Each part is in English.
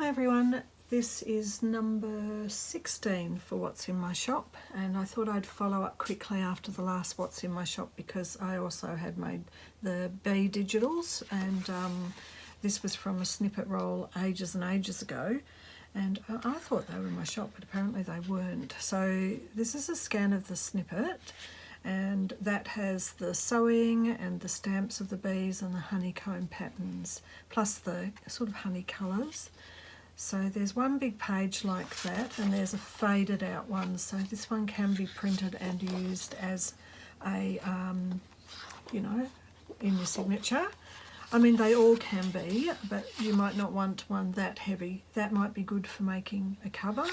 Hi everyone, this is number 16 for What's in My Shop, and I thought I'd follow up quickly after the last What's in My Shop because I also had made the bee digitals, and this was from a snippet roll ages and ages ago, and I thought they were in my shop, but apparently they weren't. So this is a scan of the snippet, and that has the sewing and the stamps of the bees and the honeycomb patterns, plus the sort of honey colours. So there's one big page like that, and there's a faded out one. So this one can be printed and used as a, you know, in your signature. I mean, they all can be, but you might not want one that heavy. That might be good for making a cover.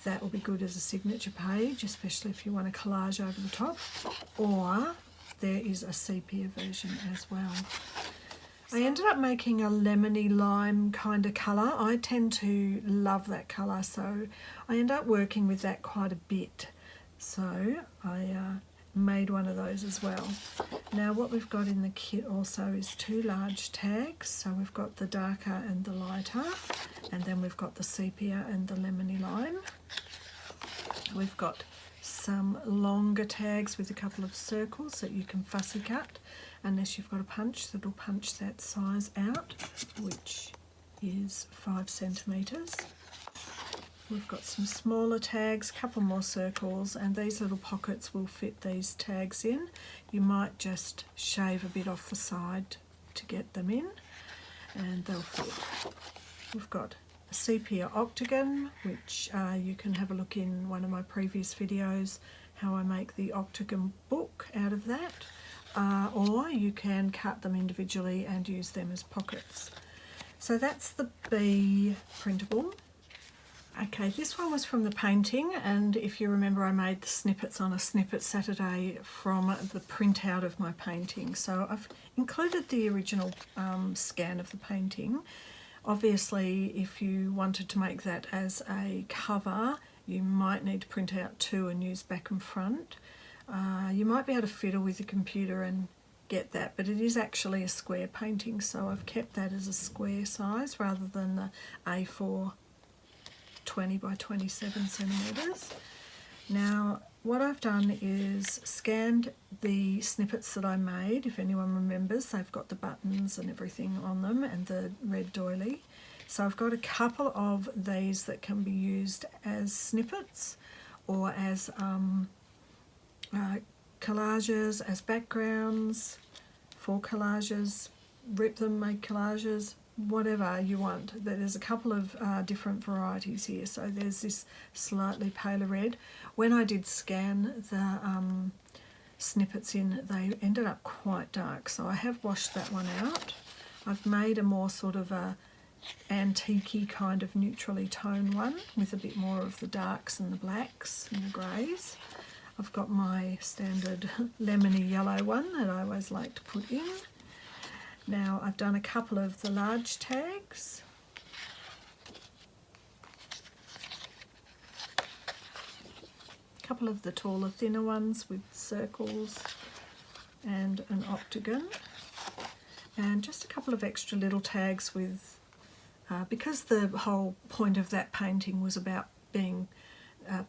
That will be good as a signature page, especially if you want a collage over the top. Or there is a sepia version as well. I ended up making a lemony lime kind of colour. I tend to love that colour, so I ended up working with that quite a bit. So I made one of those as well. Now what we've got in the kit also is two large tags. So we've got the darker and the lighter, and then we've got the sepia and the lemony lime. We've got some longer tags with a couple of circles that you can fussy cut, unless you've got a punch that'll punch that size out, which is 5 centimetres. We've got some smaller tags, a couple more circles, and these little pockets will fit these tags in. You might just shave a bit off the side to get them in, and they'll fit. We've got a sepia octagon, which you can have a look in one of my previous videos, how I make the octagon book out of that. Or you can cut them individually and use them as pockets. So that's the bee printable. Okay, this one was from the painting, and if you remember I made the snippets on a Snippet Saturday from the printout of my painting. So I've included the original scan of the painting. Obviously, if you wanted to make that as a cover, you might need to print out two and use back and front. You might be able to fiddle with the computer and get that, but it is actually a square painting, so I've kept that as a square size rather than the A4 20 by 27 centimetres. Now what I've done is scanned the snippets that I made. If anyone remembers, they've got the buttons and everything on them and the red doily. So I've got a couple of these that can be used as snippets or as collages, as backgrounds for collages, rip them, make collages, whatever you want. There's a couple of different varieties here. So there's this slightly paler red. When I did scan the snippets in, they ended up quite dark, so I have washed that one out. I've made a more sort of a antique-y kind of neutrally toned one with a bit more of the darks and the blacks and the greys. I've got my standard lemony yellow one that I always like to put in. Now I've done a couple of the large tags. A couple of the taller, thinner ones with circles and an octagon. And just a couple of extra little tags with, because the whole point of that painting was about being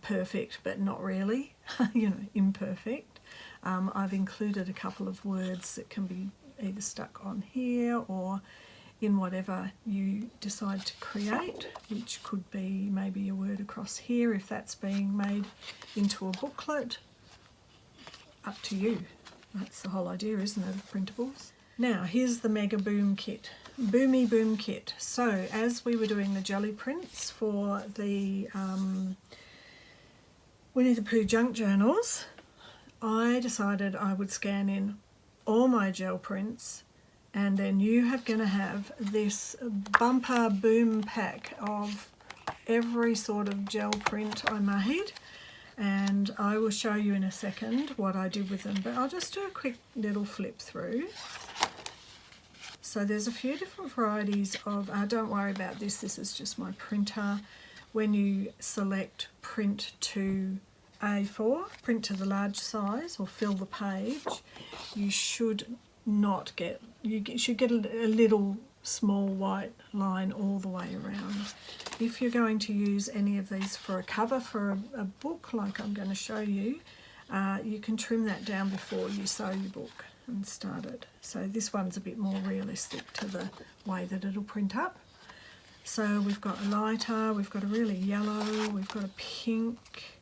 perfect but not really, you know, imperfect. I've included a couple of words that can be either stuck on here or in whatever you decide to create, which could be maybe a word across here if that's being made into a booklet. Up to you. That's the whole idea, isn't it, of printables? Now here's the Mega Boom kit. Boomy Boom kit. So as we were doing the jelly prints for the Winnie the Pooh junk journals, I decided I would scan in all my gel prints, and then you are going to have this bumper boom pack of every sort of gel print I made, and I will show you in a second what I did with them, but I'll just do a quick little flip through. So there's a few different varieties of, don't worry about this, this is just my printer. When you select print to A4, print to the large size or fill the page, you should not get, you should get a little small white line all the way around. If you're going to use any of these for a cover for a book like I'm going to show you, you can trim that down before you sew your book and start it. So this one's a bit more realistic to the way that it'll print up. So we've got a lighter, we've got a really yellow, we've got a pink,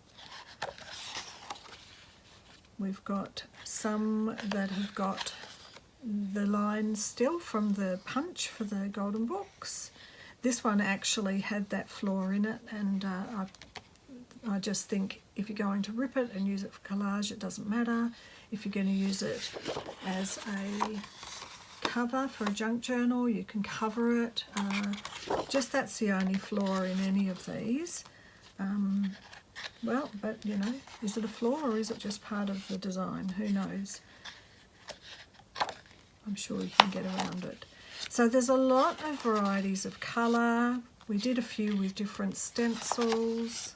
we've got some that have got the lines still from the punch for the golden books. This one actually had that floor in it, and I just think if you're going to rip it and use it for collage, it doesn't matter. If you're going to use it as a cover for a junk journal, you can cover it. Just that's the only flaw in any of these. Well, but you know, is it a flaw or is it just part of the design? Who knows? I'm sure you can get around it. So there's a lot of varieties of colour. We did a few with different stencils.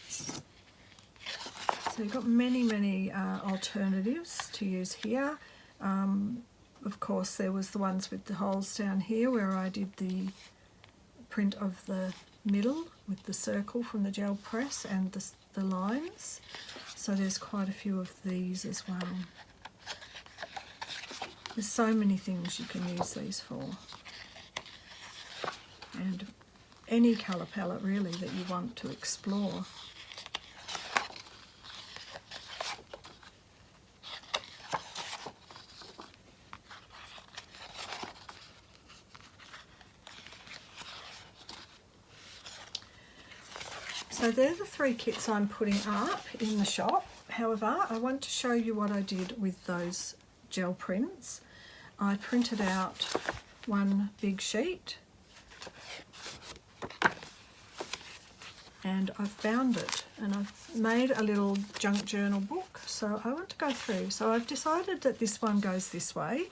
So you've got many alternatives to use here. Of course, there was the ones with the holes down here where I did the print of the middle with the circle from the gel press and the lines. So there's quite a few of these as well. There's so many things you can use these for. And any colour palette really that you want to explore. So they're the 3 kits I'm putting up in the shop. However, I want to show you what I did with those gel prints. I printed out one big sheet and I've bound it, and I've made a little junk journal book, so I want to go through. So I've decided that this one goes this way.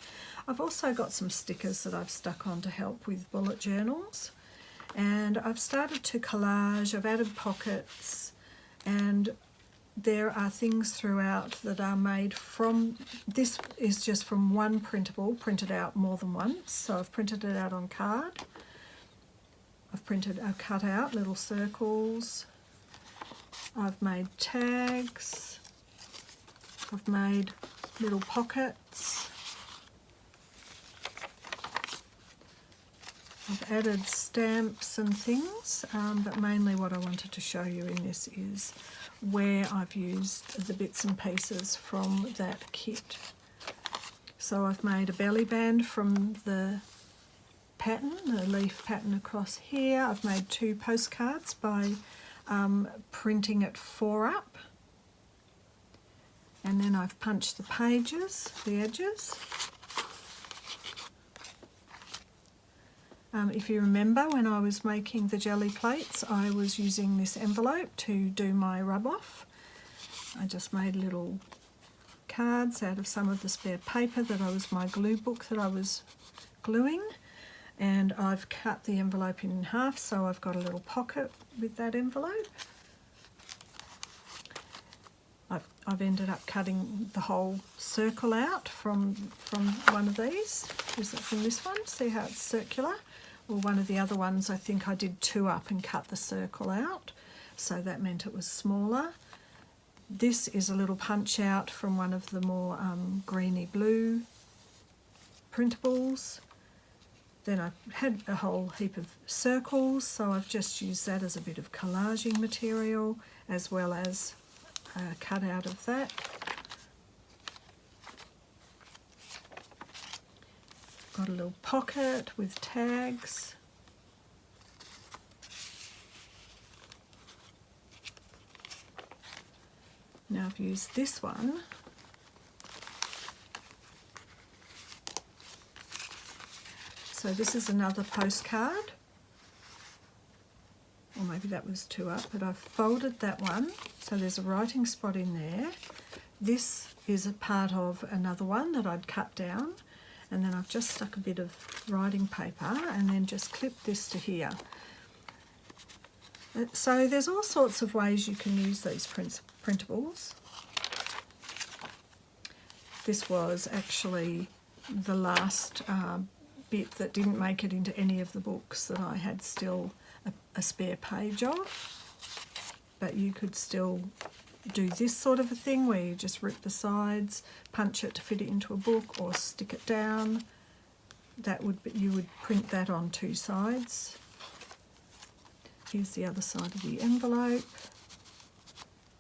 I've also got some stickers that I've stuck on to help with bullet journals. And I've started to collage, I've added pockets, and there are things throughout that are made from, this is just from one printable, printed out more than once. So I've printed it out on card. I've cut out little circles. I've made tags. I've made little pockets. I've added stamps and things, but mainly what I wanted to show you in this is where I've used the bits and pieces from that kit. So I've made a belly band from the pattern, the leaf pattern across here. I've made 2 postcards by printing it 4 up. And then I've punched the pages, the edges. If you remember, when I was making the jelly plates, I was using this envelope to do my rub off. I just made little cards out of some of the spare paper that was my glue book that I was gluing, and I've cut the envelope in half, so I've got a little pocket with that envelope. I've ended up cutting the whole circle out from one of these. Is it from this one? See how it's circular? Or one of the other ones, I think I did 2 up and cut the circle out, so that meant it was smaller. This is a little punch out from one of the more greeny blue printables. Then I had a whole heap of circles, so I've just used that as a bit of collaging material, as well as cut out of that. Got a little pocket with tags. Now I've used this one. So this is another postcard. Or maybe that was 2 up, but I've folded that one. So there's a writing spot in there. This is a part of another one that I'd cut down. And then I've just stuck a bit of writing paper and then just clipped this to here. So there's all sorts of ways you can use these printables. This was actually the last bit that didn't make it into any of the books that I had still a spare page of. But you could still do this sort of a thing where you just rip the sides, punch it to fit it into a book, or stick it down. That would be, you would print that on 2 sides. Here's the other side of the envelope.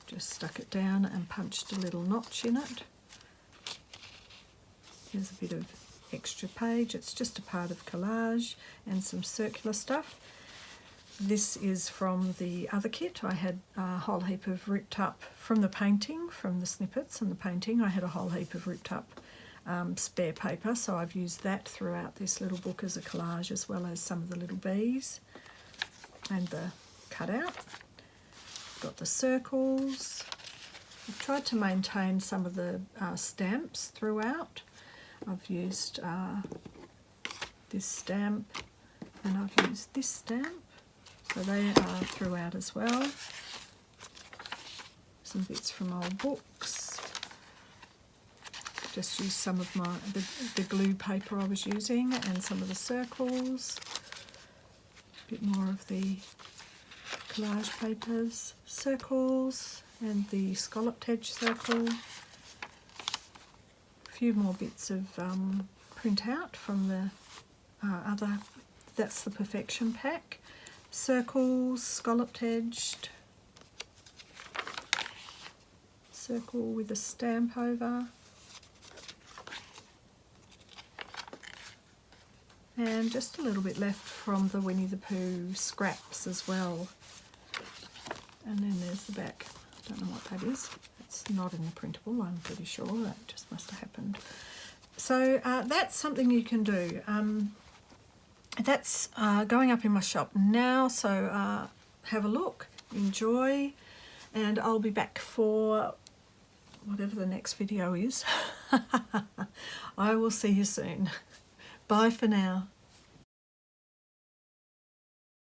Just stuck it down and punched a little notch in it. Here's a bit of extra page. It's just a part of collage and some circular stuff. This is from the other kit. I had a whole heap of ripped up from the painting, from the snippets and the painting. I had a whole heap of ripped up spare paper, so I've used that throughout this little book as a collage, as well as some of the little bees and the cutout. Got the circles. I've tried to maintain some of the stamps throughout. I've used this stamp and I've used this stamp, so they are throughout as well. Some bits from old books. Just used some of the glue paper I was using and some of the circles. A bit more of the collage papers, circles, and the scalloped edge circle. A few more bits of printout from the other, that's the Perfection pack. Circles, scalloped edged, circle with a stamp over, and just a little bit left from the Winnie the Pooh scraps as well. And then there's the back. I don't know what that is. It's not in the printable, I'm pretty sure. That just must have happened. So that's something you can do. That's going up in my shop now, so have a look, enjoy, and I'll be back for whatever the next video is. I will see you soon. Bye for now.